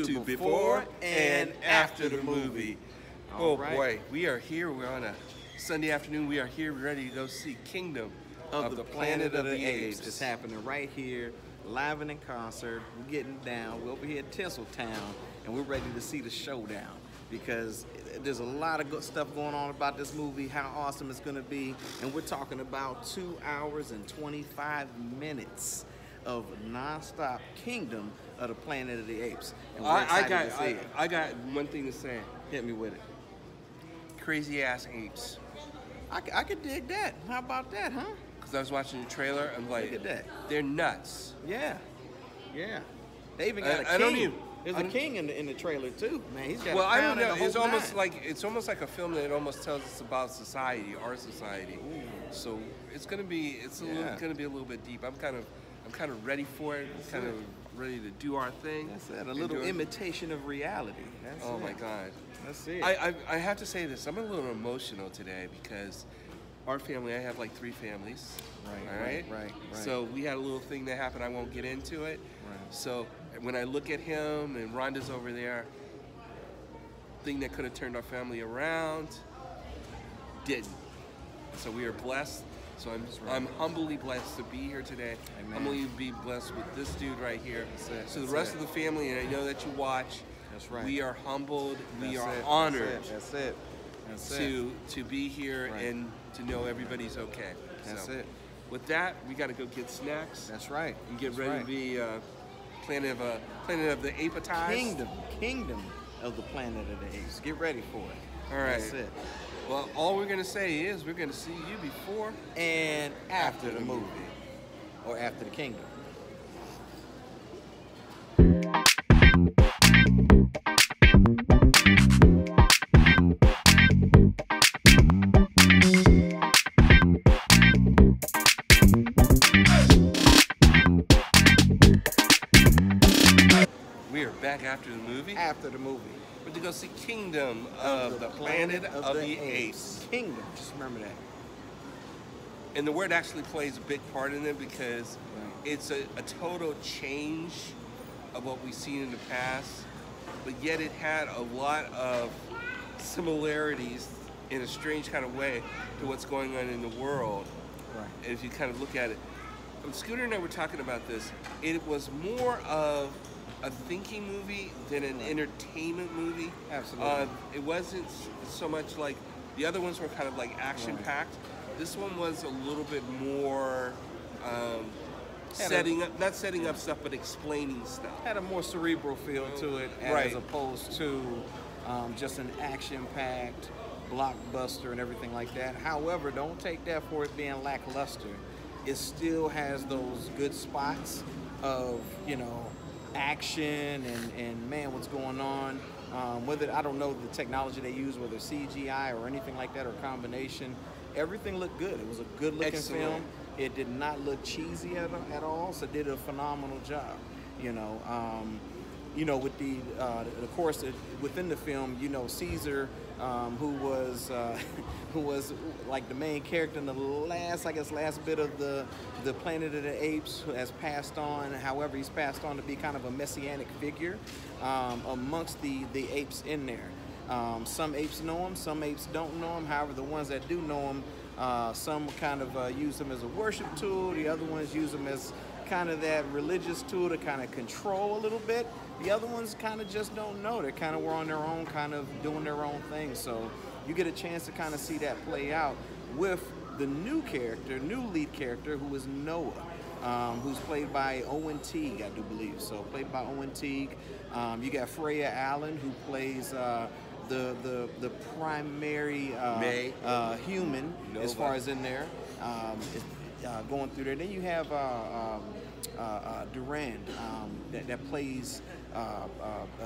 to Before and After the Movie. Oh right. boy, we are here. We're on a Sunday afternoon. We are here ready to go see Kingdom of the Planet of the Apes. It's happening right here, live and in concert. We're getting down. We're over here at Tinseltown, and we're ready to see the showdown because there's a lot of good stuff going on about this movie, how awesome it's going to be, and we're talking about 2 hours and 25 minutes of non-stop Kingdom of the Planet of the Apes. And we're excited to see it. I got one thing to say. Hit me with it. Crazy ass apes. I could dig that. How about that, huh? Because I was watching the trailer, I'm like, look at that. They're nuts. Yeah, yeah. They even got a king. I don't even. There's a king in the trailer too, man. He's got. Well, I don't know. It's almost like a film that almost tells us about society, our society. Ooh. So it's gonna be gonna be a little bit deep. I'm kind of ready for it. I'm kind of ready to do our thing. That's it. A little imitation of reality. That's oh my God. That's it. I have to say this. I'm a little emotional today because our family. I have like 3 families. Right. So we had a little thing that happened. I won't get into it. Right. So when I look at him and Rhonda's over there, thing that could have turned our family around, didn't. So we are blessed. So I'm humbly blessed to be here today. Amen. Humbly be blessed with this dude right here. So the rest of the family, and I know that you watch. That's right. We are humbled. We are it. honored. That's it. To be here and to know everybody's okay. That's it. With that, we got to go get snacks. That's right. And get ready to be Planet of the Apes. Kingdom of the Planet of the Apes. Get ready for it. All right. That's it. Well, all we're gonna say is we're gonna see you before and after the movie, or after the Kingdom. We are back after the movie. After the movie. We're to go see Kingdom of the Planet of the Apes. Kingdom, just remember that. And the word actually plays a big part in it because it's a total change of what we've seen in the past, but yet it had a lot of similarities in a strange kind of way to what's going on in the world. Right. And if you kind of look at it, Scooter and I were talking about this. It was more of a thinking movie than an entertainment movie. Absolutely. It wasn't so much like the other ones were kind of like action packed. This one was a little bit more not setting up stuff, but explaining stuff. Had a more cerebral feel to it, as opposed to just an action-packed blockbuster and everything like that. However, don't take that for it being lackluster. It still has those good spots of, action and man, what's going on. Whether, I don't know the technology they use, whether CGI or anything like that or combination, everything looked good. It was a good looking film. It did not look cheesy at all, so it did a phenomenal job. With the of course within the film, Caesar, who was like the main character in the last bit of the Planet of the Apes, who has passed on. However, he's passed on to be kind of a messianic figure amongst the apes in there. Some apes know him, some apes don't know him. However, the ones that do know him, some kind of use him as a worship tool. The other ones use him as kind of that religious tool to kind of control a little bit. The other ones kind of just don't know. They kind of were on their own, kind of doing their own thing. So you get a chance to kind of see that play out with the new lead character, who is Noah, who's played by Owen Teague, I do believe. So played by Owen Teague. You got Freya Allen, who plays the primary human, Nova, as far as in there, going through there. Then you have Durand that plays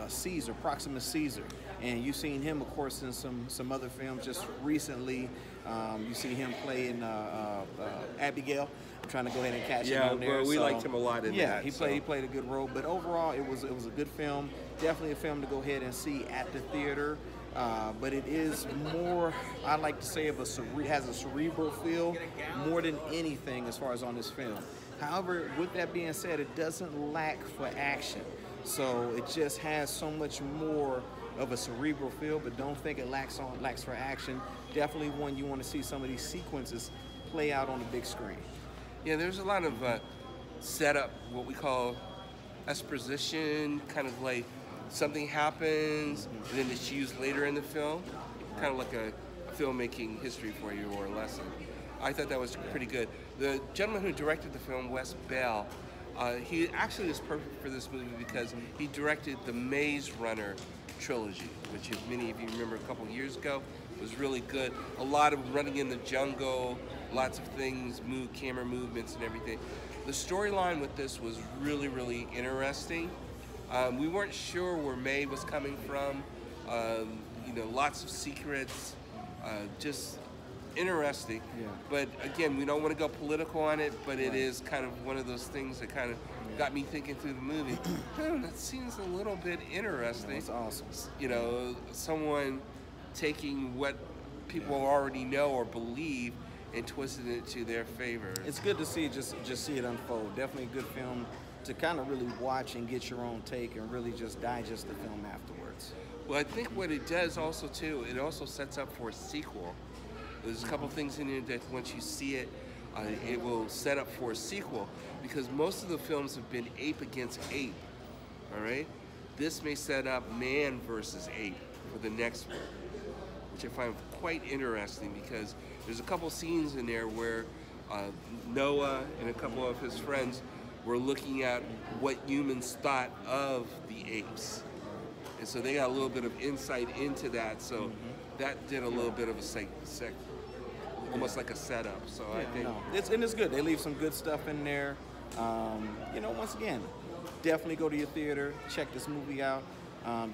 Caesar, Proximus Caesar, and you've seen him, of course, in some other films just recently. You see him play in Abigail. I'm trying to go ahead and catch him on there. Yeah, we liked him a lot in that. Yeah, he played a good role, but overall it was a good film. Definitely a film to go ahead and see at the theater. But it is more, I like to say, has a cerebral feel more than anything as far as on this film. However, with that being said, it doesn't lack for action. So it just has so much more of a cerebral feel, but don't think it lacks for action. Definitely one you want to see some of these sequences play out on the big screen. Yeah, there's a lot of setup, what we call exposition, kind of like something happens and then it's used later in the film, kind of like a filmmaking history for you or a lesson. I thought that was pretty good. The gentleman who directed the film, Wes Bell, he actually was perfect for this movie because he directed the Maze Runner trilogy, which if many of you remember a couple years ago, was really good. A lot of running in the jungle, lots of things, camera movements and everything. The storyline with this was really, really interesting. We weren't sure where May was coming from. You know, lots of secrets, just interesting. Yeah. But again, we don't want to go political on it, but it is kind of one of those things that kind of got me thinking through the movie. That seems a little bit interesting. That's awesome. You know, someone taking what people already know or believe and twisting it to their favor. It's good to see just see it unfold. Definitely a good film to kind of really watch and get your own take and really just digest the film afterwards. Well, I think what it does also too, it also sets up for a sequel. There's a couple things in here that once you see it, it will set up for a sequel because most of the films have been ape against ape, all right? This may set up man versus ape for the next one, which I find quite interesting because there's a couple scenes in there where Noah and a couple of his friends were looking at what humans thought of the apes. And so they got a little bit of insight into that, so that did a little bit of a almost like a setup. So I think it's good. They leave some good stuff in there. You know, once again, definitely go to your theater, check this movie out,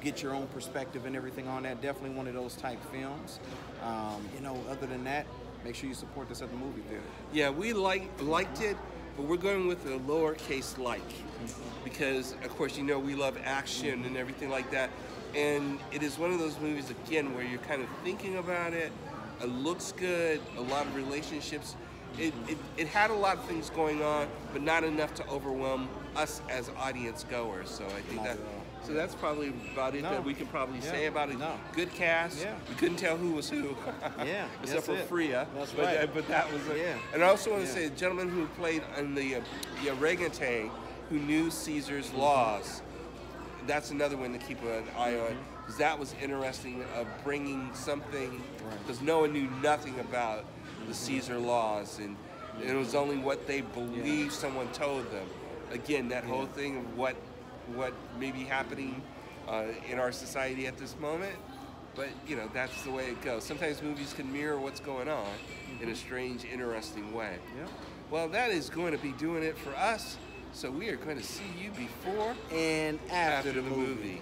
get your own perspective and everything on that. Definitely one of those type films. You know, other than that, make sure you support this at the movie theater. Yeah, we liked it, but we're going with a lowercase like because, of course, you know we love action and everything like that. And it is one of those movies, again, where you're kind of thinking about it. It looks good, a lot of relationships. It had a lot of things going on, but not enough to overwhelm us as audience goers. So I think so that's probably about it that we can probably say about it. Good cast. Yeah. We couldn't tell who was who. Yeah. Except for Freya. That's right. But that was it. Yeah. And I also want to say the gentleman who played in the orangutan who knew Caesar's laws. That's another one to keep an eye on. Because that was interesting of bringing something, because Noah knew nothing about the Caesar laws, and it was only what they believed someone told them. Again, that whole thing of what may be happening in our society at this moment, but you know, that's the way it goes. Sometimes movies can mirror what's going on in a strange, interesting way. Yeah. Well, that is going to be doing it for us, so we are going to see you before and after the movie.